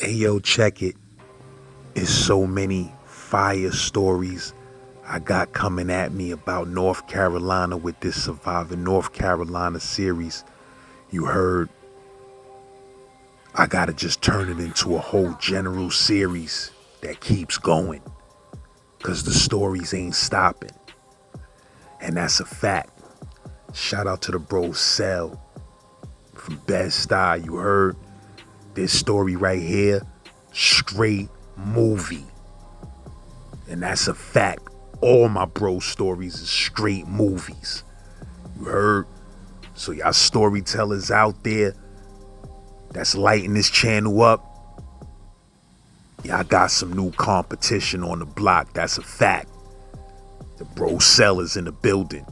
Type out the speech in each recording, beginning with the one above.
Hey yo, check it. It's so many fire stories I got coming at me about North Carolina with this Surviving North Carolina series. You heard? I gotta just turn it into a whole general series that keeps going. Cause the stories ain't stopping. And that's a fact. Shout out to the bro Cell from Bed-Stuy, you heard? This story right here, straight movie. And that's a fact. All my bro stories is straight movies. You heard? So y'all storytellers out there that's lighting this channel up, y'all got some new competition on the block. That's a fact. The bro Cell in the building.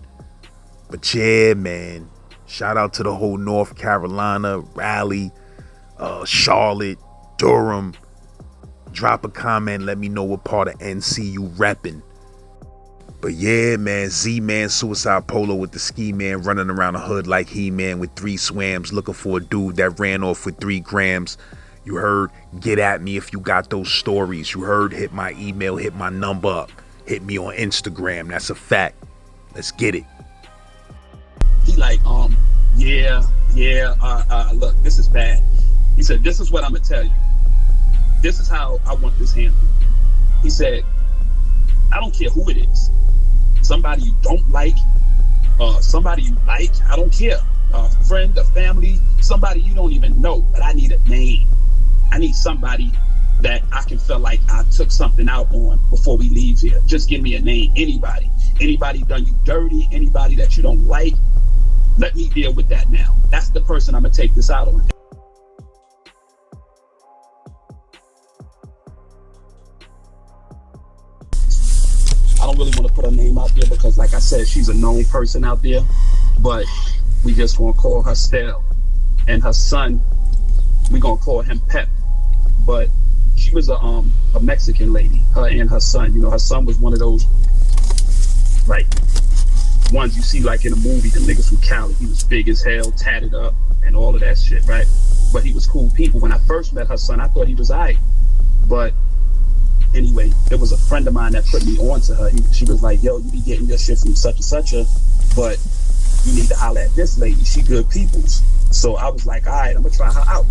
But yeah, man, shout out to the whole North Carolina, Raleigh, Charlotte, Durham. Drop a comment, let me know what part of NC you reppin'. But yeah, man, Z-Man, Suicide Polo with the ski man running around the hood like He-Man with 3 swams, looking for a dude that ran off with 3 grams. You heard? Get at me if you got those stories. You heard? Hit my email, hit my number up. Hit me on Instagram. That's a fact. Let's get it. He like, look, this is bad. He said, this is what I'm gonna tell you. This is how I want this handled. He said, I don't care who it is. Somebody you don't like, somebody you like, I don't care. A friend, a family, somebody you don't even know, but I need a name. I need somebody that I can feel like I took something out on before we leave here. Just give me a name, anybody. Anybody done you dirty, anybody that you don't like, let me deal with that now. That's the person I'm gonna take this out on. I don't really want to put her name out there because, like I said, she's a known person out there, but we just gonna call her Stell. And her son, we gonna call him Pep. But she was a Mexican lady, her and her son. You know, her son was one of those, like, ones you see like in a movie, the niggas from Cali. He was big as hell, tatted up, and all of that shit, right? But he was cool people. When I first met her son, I thought he was aight. But anyway, there was a friend of mine that put me on to her. She was like, yo, you be getting your shit from such and such a, but you need to holler at this lady. She good peoples. So I was like, all right, I'm gonna try her out.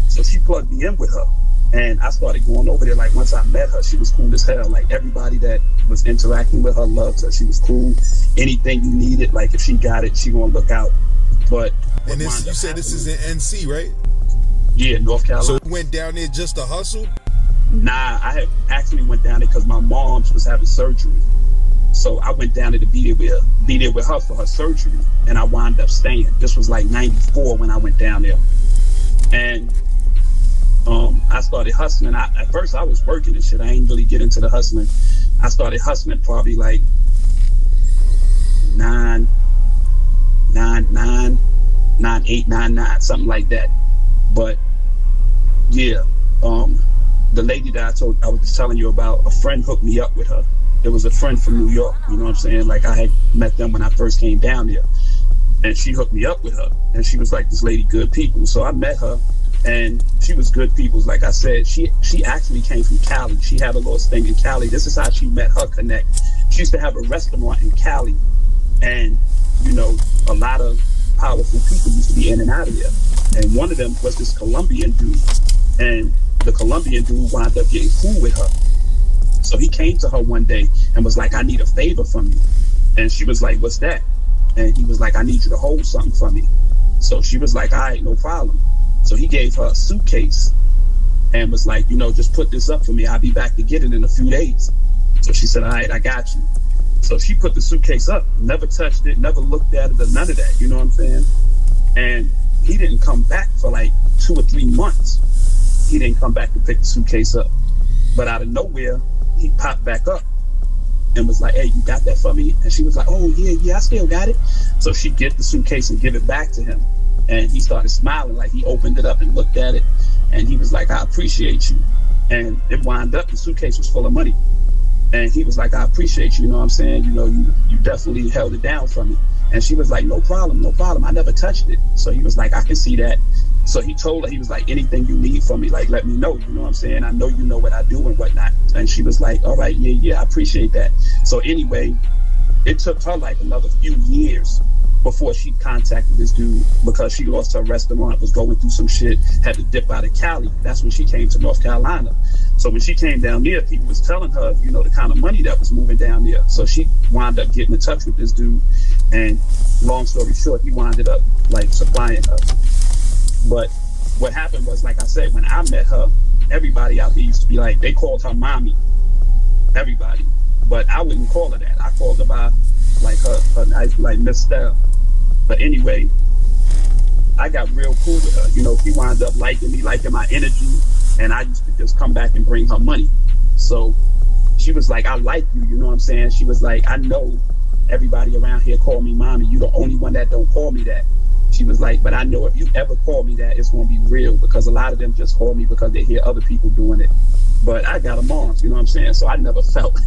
So she plugged me in with her. And I started going over there. Like, once I met her, she was cool as hell. Like, everybody that was interacting with her loved her. She was cool. Anything you needed, like, if she got it, she gonna look out. But and this, you said this is in NC, right? Yeah, North Carolina. So you went down there just to hustle? Nah, I had actually went down there because my mom's was having surgery. So I went down there to be there with her for her surgery, and I wound up staying. This was like '94 when I went down there, and I started hustling. At first I was working and shit. I ain't really get into the hustling. I started hustling probably like 9, 8, 9, something like that. But yeah, the lady that I was telling you about, a friend hooked me up with her. It was a friend from New York, you know what I'm saying? Like, I had met them when I first came down there, and she hooked me up with her, and she was like, this lady good people. So I met her, and she was good people. Like I said, she actually came from Cali. She had a little thing in Cali. This is how she met her connect. She used to have a restaurant in Cali, and you know, a lot of powerful people used to be in and out of there. And one of them was this Colombian dude, and the Colombian dude wound up getting cool with her. So he came to her one day and was like, I need a favor from you. And she was like, what's that? And he was like, I need you to hold something for me. So she was like, all right, no problem. So he gave her a suitcase and was like, you know, just put this up for me. I'll be back to get it in a few days. So she said, all right, I got you. So she put the suitcase up, never touched it, never looked at it or none of that. You know what I'm saying? And he didn't come back for like 2 or 3 months. He didn't come back to pick the suitcase up. But out of nowhere, he popped back up and was like, hey, you got that for me? And she was like, oh, yeah, I still got it. So she get the suitcase and give it back to him. And he started smiling, like he opened it up and looked at it. And he was like, I appreciate you. And it wound up, the suitcase was full of money. And he was like, I appreciate you, you know what I'm saying? You know, you definitely held it down for me. And she was like, no problem. I never touched it. So he was like, I can see that. So he told her, he was like, anything you need from me, like, let me know. You know what I'm saying? I know you know what I do and whatnot. And she was like, all right, yeah, I appreciate that. So anyway, it took her like another few years before she contacted this dude, because she lost her restaurant, was going through some shit, had to dip out of Cali. That's when she came to North Carolina. So when she came down there, people was telling her, you know, the kind of money that was moving down there. So she wound up getting in touch with this dude, and long story short, he wound up like supplying her. But what happened was, like I said, when I met her, everybody out there used to be like, they called her mommy, everybody. But I wouldn't call her that. I called her by like her nice, like Miss Stell. But anyway, I got real cool with her. You know, she wound up liking me, liking my energy, and I used to just come back and bring her money. So she was like, I like you, you know what I'm saying? She was like, I know everybody around here call me mommy. You the only one that don't call me that. She was like, but I know if you ever call me that, it's going to be real, because a lot of them just call me because they hear other people doing it. But I got a mom, you know what I'm saying? So I never felt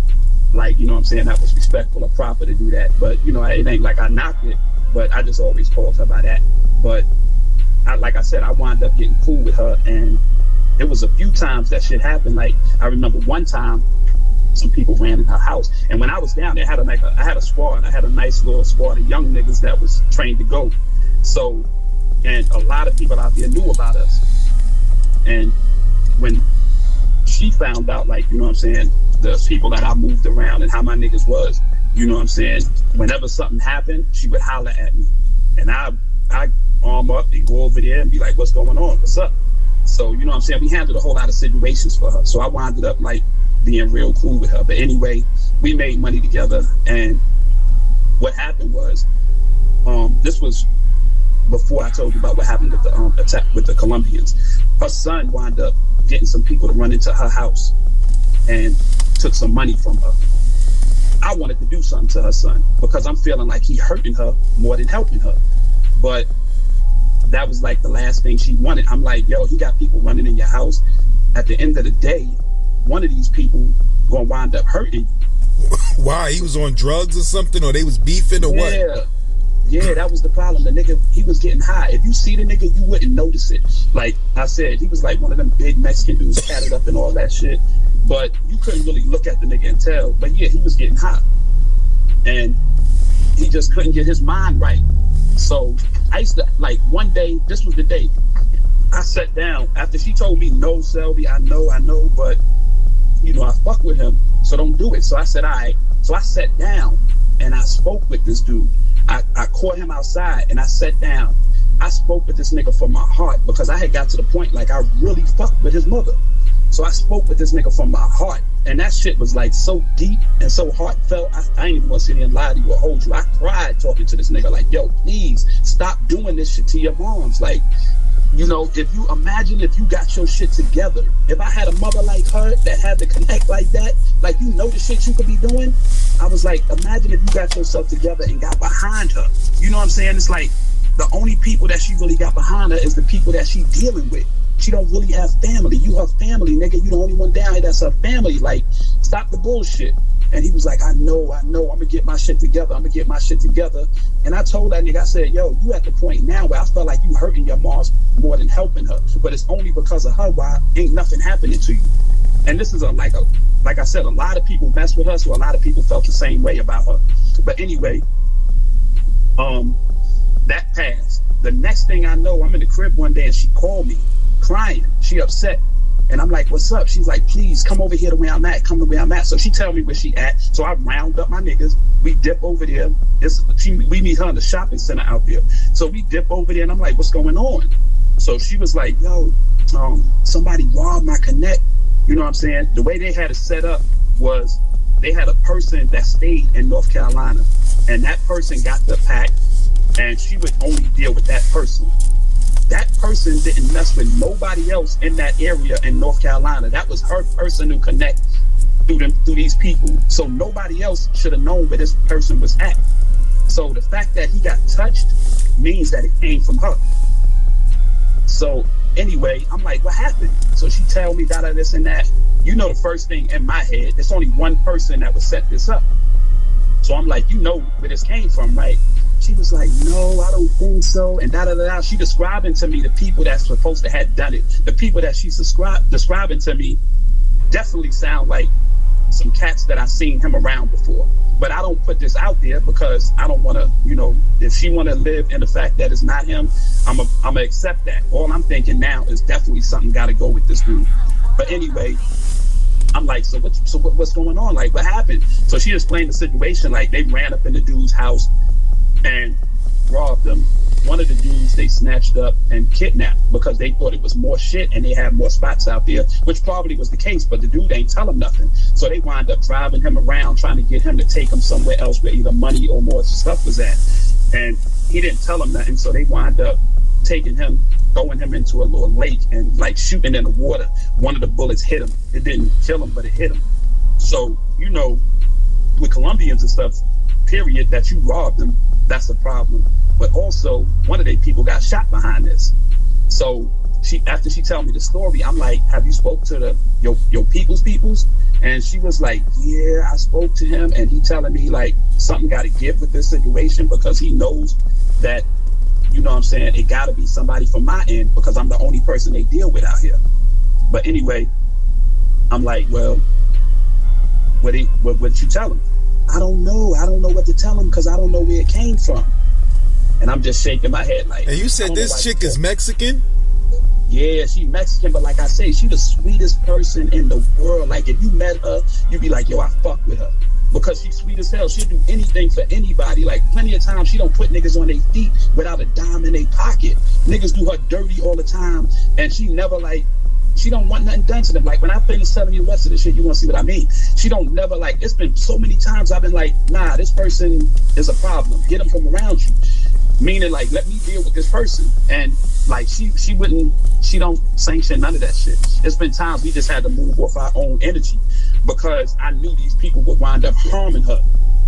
like, you know what I'm saying, that was respectful or proper to do that. But, you know, it ain't like I knocked it, but I just always called her by that. But like I said, I wound up getting cool with her, and it was a few times that shit happened. Like, I remember one time some people ran in her house, and when I was down there, I had a squad. I had a nice little squad of young niggas that was trained to go. So, and a lot of people out there knew about us. And when she found out, like, you know what I'm saying, the people that I moved around and how my niggas was, you know what I'm saying, whenever something happened, she would holler at me. And I arm up and go over there and be like, what's going on? What's up? So, you know what I'm saying, we handled a whole lot of situations for her. So I wound up like being real cool with her. But anyway, we made money together. And what happened was, this was before I told you about what happened with the attack with the Columbians. Her son wound up getting some people to run into her house and took some money from her. I wanted to do something to her son because I'm feeling like he hurting her more than helping her. But that was like the last thing she wanted. I'm like, yo, you got people running in your house. At the end of the day, one of these people gonna wind up hurting you. Why? He was on drugs or something, or they was beefing, or what? Yeah, that was the problem. The nigga, he was getting high. If you see the nigga, you wouldn't notice it. Like I said, he was like one of them big Mexican dudes, tatted up and all that shit. But you couldn't really look at the nigga and tell. But yeah, he was getting high. And he just couldn't get his mind right. So I used to, like, one day, this was the day, I sat down. After she told me, no, Selby, I know, but, you know, I fuck with him, so don't do it. So I said, all right. So I sat down and I spoke with this dude. I caught him outside and I sat down. I spoke with this nigga from my heart because I had got to the point like I really fucked with his mother. So I spoke with this nigga from my heart. And that shit was like so deep and so heartfelt. I ain't even gonna sit here and lie to you or hold you. I cried talking to this nigga like, yo, please stop doing this shit to your moms. Like, you know, if you imagine if you got your shit together, if I had a mother like her that had to connect like that, like, you know the shit you could be doing. I was like, imagine if you got yourself together and got behind her. You know what I'm saying? It's like the only people that she really got behind her is the people that she dealing with. She don't really have family. You her family, nigga. You the only one down here that's her family. Like, stop the bullshit. And he was like, I know, I'm gonna get my shit together. And I told that nigga, I said, yo, you at the point now where I felt like you hurting your moms more than helping her. But it's only because of her why ain't nothing happening to you. And this is like I said, a lot of people mess with her, so a lot of people felt the same way about her. But anyway, that passed. The next thing I know, I'm in the crib one day and she called me crying. She upset. And I'm like, what's up? She's like, please come over here to where I'm at. Come to where I'm at. So she tell me where she at. So I round up my niggas. We dip over there. We meet her in the shopping center out there. So we dip over there and I'm like, what's going on? So she was like, yo, somebody robbed my Connect. You know what I'm saying? The way they had it set up was they had a person that stayed in North Carolina. And that person got the pack and she would only deal with that person. That person didn't mess with nobody else in that area in North Carolina. That was her personal connect through these people. So nobody else should have known where this person was at. So the fact that he got touched means that it came from her. So anyway, I'm like, what happened? So she tell me that, this and that. You know, the first thing in my head, there's only one person that would set this up. So I'm like, you know where this came from, right? She was like, no, I don't think so. And da da da da. She describing to me the people that's supposed to have done it. The people that she's describing to me definitely sound like some cats that I've seen him around before. But I don't put this out there because I don't want to, you know, if she want to live in the fact that it's not him, I'm going to accept that. All I'm thinking now is definitely something got to go with this dude. But anyway, I'm like, so what's going on? Like, what happened? So she explained the situation. Like, they ran up in the dude's house and robbed them. One of the dudes they snatched up and kidnapped because they thought it was more shit and they had more spots out there, which probably was the case, but the dude ain't tell them nothing. So they wind up driving him around trying to get him to take him somewhere else where either money or more stuff was at. And he didn't tell them nothing, so they wind up taking him, throwing him into a little lake and like shooting in the water. One of the bullets hit him. It didn't kill him, but it hit him. So, you know, with Columbians and stuff, period, that you robbed them, that's a problem. But also, one of their people got shot behind this. So after she told me the story, I'm like, have you spoke to your peoples? And she was like, yeah, I spoke to him, and he telling me like something got to give with this situation because he knows that, you know what I'm saying, it got to be somebody from my end because I'm the only person they deal with out here. But anyway, I'm like, well, what you tell him? I don't know. I don't know what to tell him because I don't know where it came from. And I'm just shaking my head like. And you said this chick is Mexican? Yeah, she Mexican, but like I say, she the sweetest person in the world. Like if you met her, you'd be like, yo, I fuck with her. Because she's sweet as hell. She'll do anything for anybody. Like plenty of times she don't put niggas on their feet without a dime in their pocket. Niggas do her dirty all the time. And she never like, she don't want nothing done to them. Like when I finish telling you the rest of this shit, you want to see what I mean. She don't never like, it's been so many times I've been like, nah, this person is a problem. Get them from around you. Meaning like, let me deal with this person. And like she don't sanction none of that shit. It's been times we just had to move off our own energy because I knew these people would wind up harming her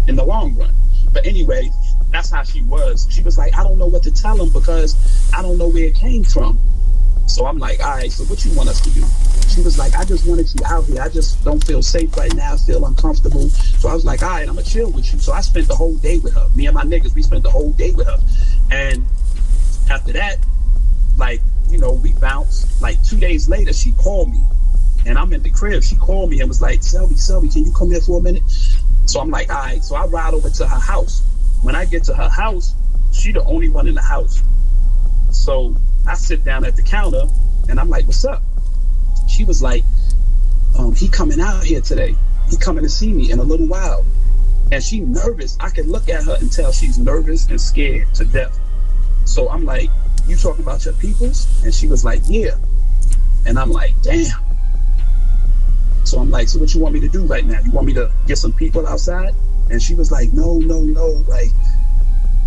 in the long run. But anyway, that's how she was. She was like, I don't know what to tell them because I don't know where it came from. So I'm like, all right, so what you want us to do? She was like, I just wanted you out here. I just don't feel safe right now. I feel uncomfortable. So I was like, all right, I'm going to chill with you. So I spent the whole day with her. Me and my niggas, we spent the whole day with her. And after that, like, you know, we bounced. Like 2 days later, she called me. And I'm in the crib. She called me and was like, Selby, can you come here for a minute? So I'm like, all right. So I ride over to her house. When I get to her house, she the only one in the house. So I sit down at the counter and I'm like, what's up? She was like, he coming out here today. He coming to see me in a little while. And she nervous. I can look at her and tell she's nervous and scared to death. So I'm like, you talking about your peoples? And she was like, yeah. And I'm like, damn. So I'm like, so what you want me to do right now? You want me to get some people outside? And she was like, no. Like,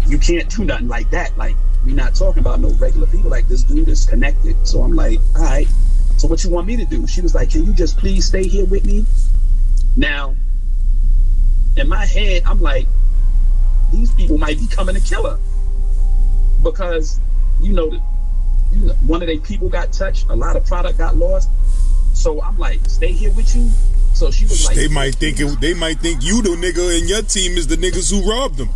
you can't do nothing like that. Like, we're not talking about no regular people. Like, this dude is connected. So I'm like, all right. So what you want me to do? She was like, can you just please stay here with me? Now, in my head, I'm like, these people might be coming to kill her. Because, you know, one of their people got touched. A lot of product got lost. So I'm like, stay here with you? So she was like, they might think you the nigga and your team is the niggas who robbed them.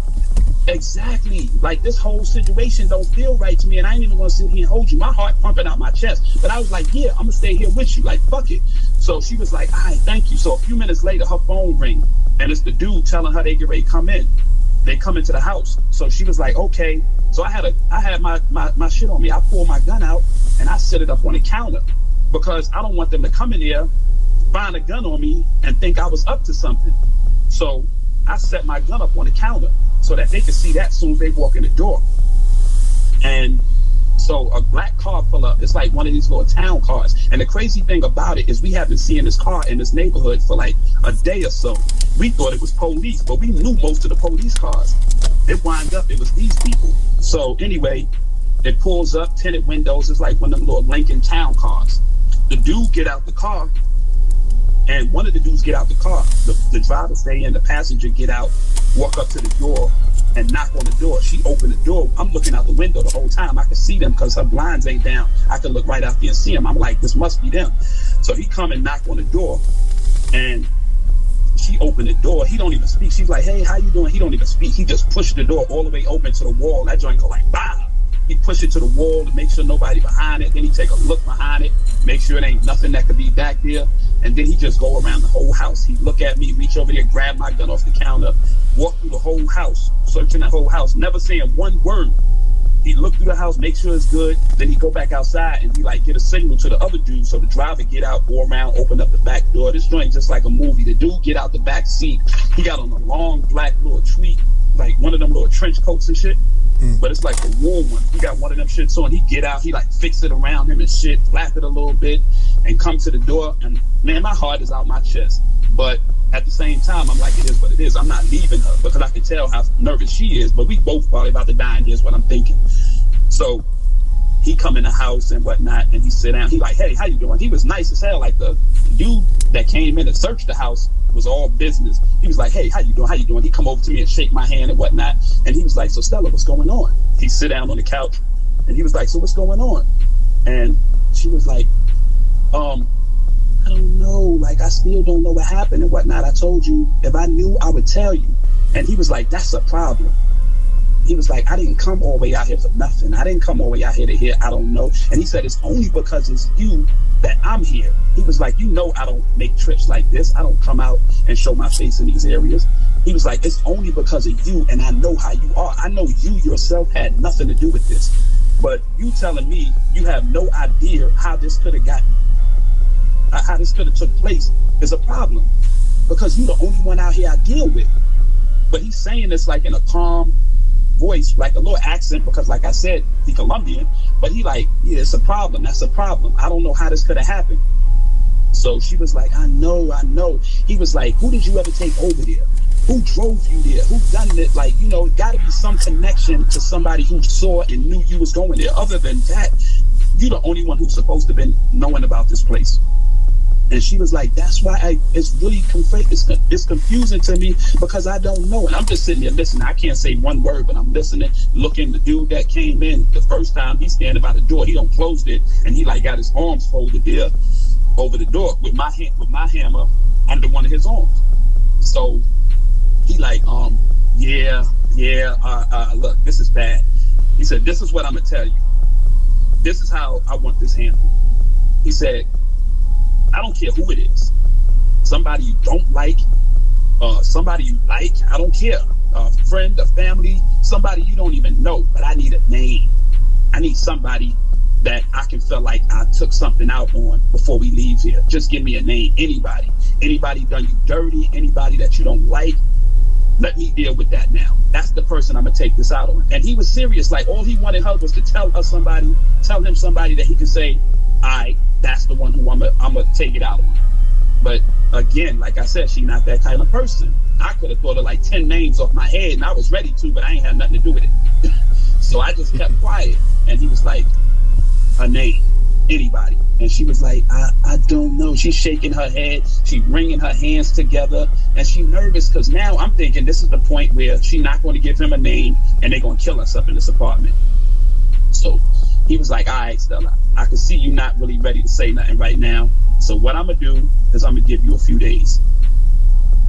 Exactly. Like this whole situation don't feel right to me, and I ain't even want to sit here and hold you. My heart pumping out my chest. But I was like, yeah, I'm gonna stay here with you. Like, fuck it. So she was like, all right, thank you. So a few minutes later, her phone rang, and it's the dude telling her they get ready to come in. They come into the house. So she was like, okay. So I had my shit on me. I pulled my gun out and I set it up on the counter because I don't want them to come in there, find a gun on me, and think I was up to something. So I set my gun up on the counter so that they could see that as soon as they walk in the door. And so a black car pull up. It's like one of these little town cars. And the crazy thing about it is we have been seeing this car in this neighborhood for like a day or so. We thought it was police, but we knew most of the police cars. It wind up, it was these people. So anyway, it pulls up, tinted windows. It's like one of them little Lincoln town cars. The dude get out the car, and one of the dudes get out the car. The driver stay in, the passenger get out, walk up to the door, and knock on the door. She opened the door. I'm looking out the window the whole time. I could see them because her blinds ain't down. I could look right out there and see them. I'm like, this must be them. So he come and knock on the door, and she opened the door. He don't even speak. She's like, hey, how you doing? He don't even speak. He just pushed the door all the way open to the wall. That joint go like, bah. He pushed it to the wall to make sure nobody behind it. Then he take a look behind it, make sure it ain't nothing that could be back there. And then he just go around the whole house. He look at me, reach over there, grab my gun off the counter, walk through the whole house, searching the whole house, never saying one word. He look through the house, make sure it's good. Then he go back outside and he like get a signal to the other dude. So the driver get out, go around, open up the back door. This joint just like a movie. The dude get out the back seat. He got on a long black little tweed, like one of them little trench coats and shit. But it's like a wool one. He got one of them shits on. He get out, he like fix it around him and shit, flap it a little bit, and come to the door. And man, my heart is out my chest. But at the same time, I'm like, it is what it is. I'm not leaving her because I can tell how nervous she is. But we both probably about to die, and here's what I'm thinking. So he come in the house and whatnot, and he sit down. He like, hey, how you doing? He was nice as hell. Like the dude that came in and searched the house was all business. He was like, hey, how you doing? How you doing? He come over to me and shake my hand and whatnot. And he was like, so Stella, what's going on? He sit down on the couch and he was like, so what's going on? And she was like, I don't know. Like, I still don't know what happened and whatnot. I told you if I knew, I would tell you. And he was like, that's a problem. He was like, I didn't come all the way out here for nothing. I didn't come all the way out here to hear, I don't know. And he said, it's only because it's you that I'm here. He was like, you know, I don't make trips like this. I don't come out and show my face in these areas. He was like, it's only because of you, and I know how you are. I know you yourself had nothing to do with this. But you telling me you have no idea how this could have gotten, how this could have took place is a problem. Because you're the only one out here I deal with. But he's saying this like in a calm voice, like a little accent, because like I said, he's Colombian, but he like, yeah, it's a problem. That's a problem. I don't know how this could have happened. So she was like, I know. He was like, who did you ever take over there? Who drove you there? Who done it? Like, you know, it got to be some connection to somebody who saw and knew you was going there. Other than that, you're the only one who's supposed to have been knowing about this place. And she was like, that's why it's really it's confusing to me because I don't know. And I'm just sitting there listening. I can't say one word, but I'm listening, looking. The dude that came in the first time, he's standing by the door. He don't close it. And he like got his arms folded there over the door with my hammer under one of his arms. So he like, look, this is bad. He said, this is what I'm going to tell you. This is how I want this handled. He said, I don't care who it is. Somebody you don't like, somebody you like, I don't care. A friend, a family, somebody you don't even know, but I need a name. I need somebody that I can feel like I took something out on before we leave here. Just give me a name. Anybody done you dirty, anybody that you don't like, let me deal with that now. That's the person I'm gonna take this out on. And he was serious. Like, all he wanted her was to tell him somebody that he could say, that's the one who I'm gonna take it out on. But again, like I said, she's not that kind of person. I could have thought of like 10 names off my head, and I was ready to, but I ain't had nothing to do with it. So I just kept quiet. And he was like, a name, anybody. And she was like, I don't know. She's shaking her head. She's wringing her hands together. And she's nervous because now I'm thinking this is the point where she's not going to give him a name and they're going to kill us up in this apartment. So he was like, all right, Stella, I can see you not really ready to say nothing right now. So what I'm going to do is I'm going to give you a few days.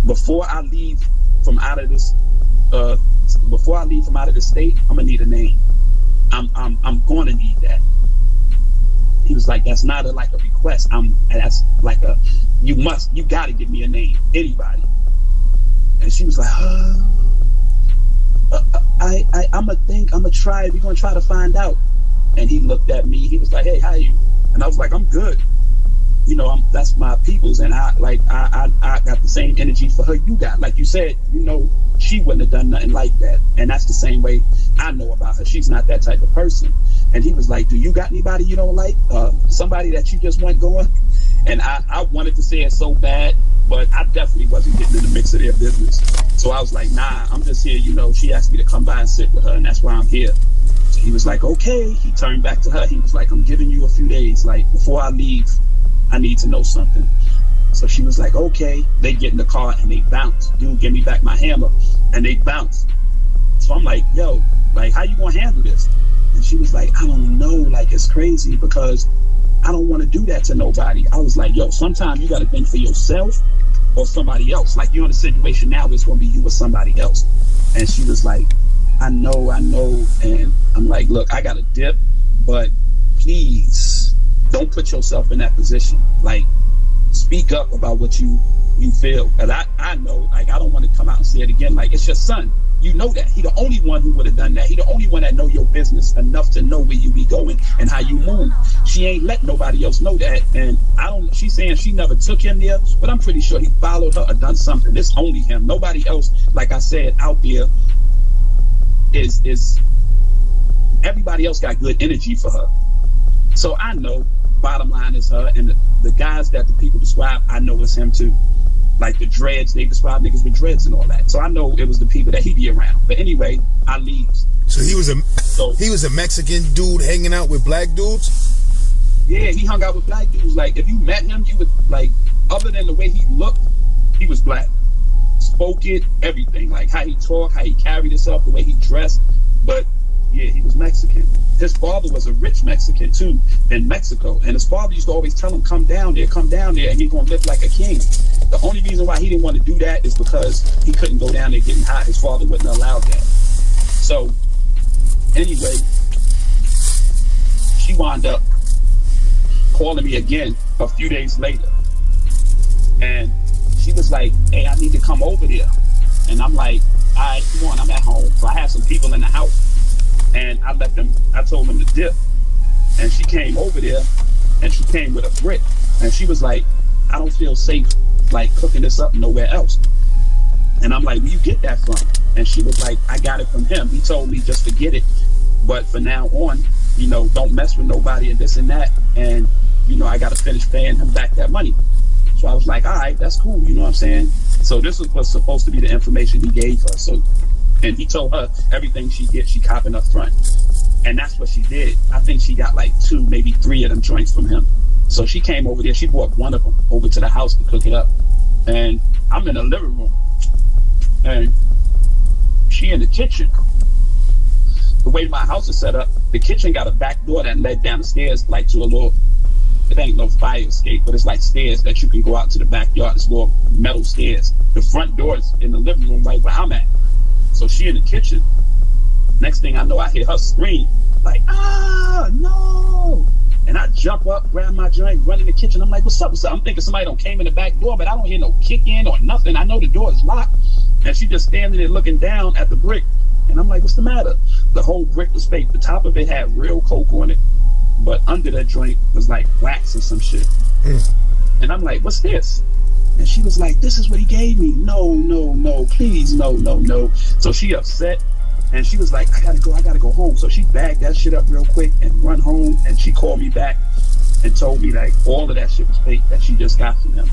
Before I leave from out of this, state, I'm going to need a name. I'm going to need that. He was like, that's not like a request. That's like you got to give me a name, anybody. And she was like, I'm gonna try. We're gonna try to find out. And he looked at me. He was like, hey, how are you? And I was like, I'm good. You know, that's my people's, and I got the same energy for her you got. Like you said, you know, she wouldn't have done nothing like that. And that's the same way I know about her. She's not that type of person. And he was like, do you got anybody you don't like? Somebody that you just want going? And I wanted to say it so bad, but I definitely wasn't getting in the mix of their business. So I was like, nah, I'm just here. You know, she asked me to come by and sit with her, and that's why I'm here. So he was like, okay. He turned back to her. He was like, I'm giving you a few days. Like, before I leave, I need to know something. So she was like, okay. They get in the car and they bounce. Dude, give me back my hammer. And they bounce. So I'm like, yo, like, how you gonna handle this? And she was like, I don't know. Like, it's crazy because I don't want to do that to nobody. I was like, yo, sometimes you got to think for yourself or somebody else. Like, you're in a situation now, it's going to be you or somebody else. And she was like, I know. And I'm like, look, I got a dip, but please don't put yourself in that position. Like, speak up about what you feel. And I know, like, I don't want to come out and say it again. Like, it's your son. You know that. He the only one who would have done that. He the only one that know your business enough to know where you be going and how you move. She ain't let nobody else know that. And she's saying she never took him there, but I'm pretty sure he followed her or done something. It's only him. Nobody else, like I said, out there is everybody else got good energy for her. So I know, bottom line is her. And the guys that the people describe, I know it's him too. Like the dreads, they describe niggas with dreads and all that. So I know it was the people that he be around. But anyway, I leaves. So he was a Mexican dude hanging out with black dudes? Yeah, he hung out with black dudes. Like, if you met him, you would, like, other than the way he looked, he was black. Spoke it, everything. Like, how he talked, how he carried himself, the way he dressed. But yeah, he was Mexican. His father was a rich Mexican too in Mexico, and his father used to always tell him, come down there, and you're gonna live like a king. The only reason why he didn't want to do that is because he couldn't go down there getting hot. His father wouldn't allow that. So anyway, she wound up calling me again a few days later, and she was like, hey, I need to come over there. And I'm like, all right, come on, I'm at home. So I had some people in the house. And I told them to dip. And she came over there, and she came with a brick. And she was like, I don't feel safe, like, cooking this up nowhere else. And I'm like, where you get that from? And she was like, I got it from him. He told me just to get it. But for now on, you know, don't mess with nobody and this and that. And, you know, I got to finish paying him back that money. So I was like, all right, that's cool. You know what I'm saying? So this was supposed to be the information he gave her. So, and he told her everything she gets, she copping up front. And that's what she did. I think she got like 2, maybe 3 of them joints from him. So she came over there. She brought one of them over to the house to cook it up. And I'm in the living room. And she in the kitchen. The way my house is set up, the kitchen got a back door that led down the stairs, like to a little, it ain't no fire escape, but it's like stairs that you can go out to the backyard. It's little metal stairs. The front door is in the living room right where I'm at. So she in the kitchen. Next thing I know, I hear her scream, like, ah, no. And I jump up, grab my joint, run in the kitchen. I'm like, what's up? I'm thinking somebody done came in the back door, but I don't hear no kick in or nothing. I know the door is locked. And she just standing there looking down at the brick. And I'm like, what's the matter? The whole brick was fake. The top of it had real coke on it, but under that joint was like wax or some shit. And I'm like, what's this? And she was like, this is what he gave me. No, please, no. So she upset, and she was like, I gotta go home. So she bagged that shit up real quick and run home, and she called me back and told me like all of that shit was fake that she just got from him.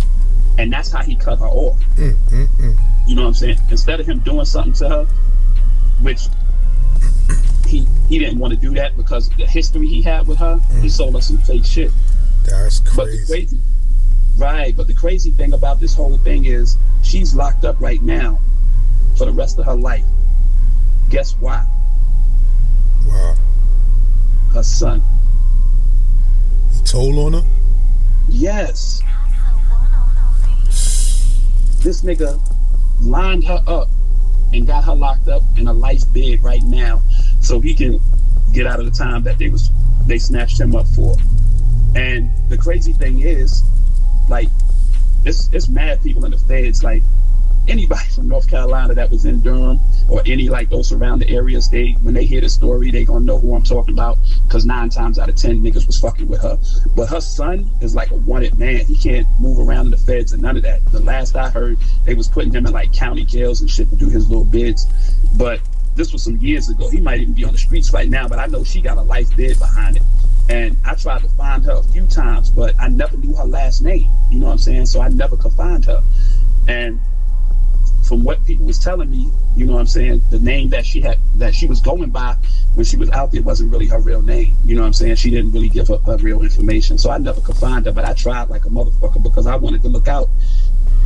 And that's how he cut her off. You know what I'm saying? Instead of him doing something to her, which he didn't want to do that because of the history he had with her, he sold her some fake shit. That's crazy. But the crazy thing about this whole thing is she's locked up right now for the rest of her life. Guess why? Wow. Her son. He told on her? Yes. This nigga lined her up and got her locked up in a life bed right now so he can get out of the time that they snatched him up for. And the crazy thing is, like, it's mad people in the feds. Like, anybody from North Carolina that was in Durham or any like those surrounding areas, when they hear the story, they gonna know who I'm talking about, because 9 times out of 10 niggas was fucking with her. But her son is like a wanted man. He can't move around in the feds and none of that. The last I heard, they was putting him in like county jails and shit to do his little bids. But this was some years ago. He might even be on the streets right now, but I know she got a life bid behind it. And I tried to find her a few times, but I never knew her last name. You know what I'm saying? So I never could find her. And from what people was telling me, you know what I'm saying, the name that she was going by when she was out there wasn't really her real name. You know what I'm saying? She didn't really give her real information. So I never could find her, but I tried like a motherfucker because I wanted to look out,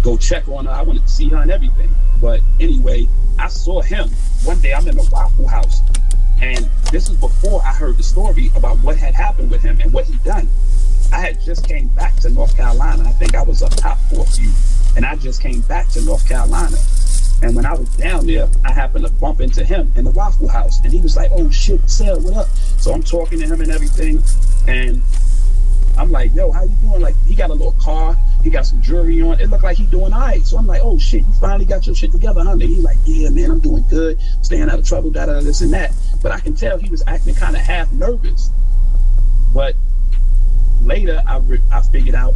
go check on her. I wanted to see her and everything. But anyway, I saw him. One day I'm in the Waffle House. And this is before I heard the story about what had happened with him and what he'd done. I had just came back to North Carolina. I think I was a top 4 few And I just came back to North Carolina. And when I was down there, I happened to bump into him in the Waffle House. And he was like, oh shit, Sel, what up? So I'm talking to him and everything. And I'm like, yo, how you doing? Like, he got a little car. He got some jewelry on. It looked like he doing all right. So I'm like, oh shit, you finally got your shit together, huh? And he's like, yeah, man, I'm doing good. Staying out of trouble, this and that. But I can tell he was acting kind of half nervous. But later, I figured out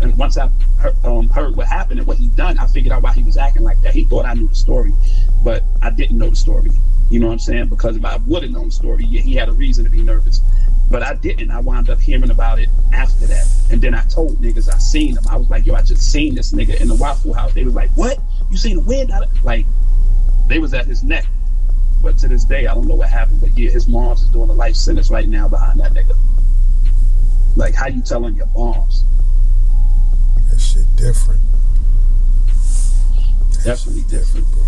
and once I heard what happened and what he done, I figured out why he was acting like that. He thought I knew the story, but I didn't know the story. You know what I'm saying? Because if I would have known the story, yeah, he had a reason to be nervous. But I didn't. I wound up hearing about it after that. And then I told niggas I seen him. I was like, yo, I just seen this nigga in the Waffle House. They was like, what? You seen him when? Like, they was at his neck. But to this day, I don't know what happened. But yeah, his mom's is doing a life sentence right now behind that nigga. Like, how you telling your moms? That shit different. Definitely different, bro.